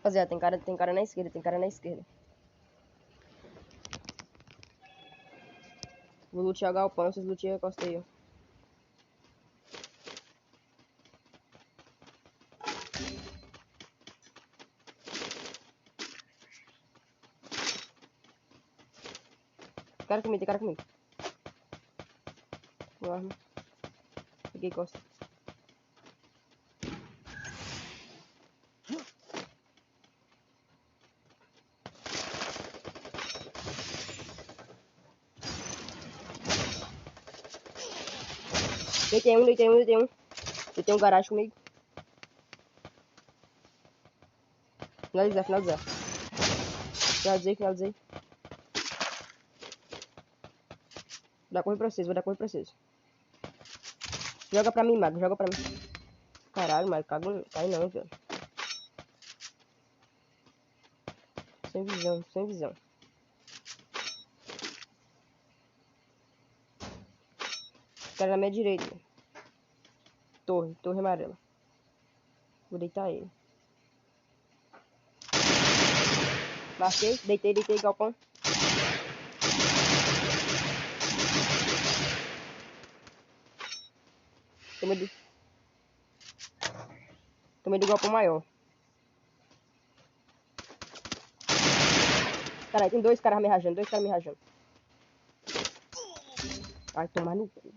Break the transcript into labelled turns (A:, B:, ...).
A: Rapaziada, tem cara na esquerda, tem cara na esquerda. Vou lutear o galpão, vocês luteam a costa aí, ó. Tem cara comigo, tem cara comigo. Boa arma. Peguei costa. Deitei um. Deitei um garagem comigo. Finalizar. Finalizei. Vou dar correr pra vocês. Joga pra mim, Mago, joga pra mim. Caralho, Mago, cai não, velho. Sem visão. Cara na minha direita. Torre amarela. Vou deitar ele. Marquei, deitei, galpão. Tomei do galpão maior. Caralho, tem dois caras me rajando. Ai, tomar no cu.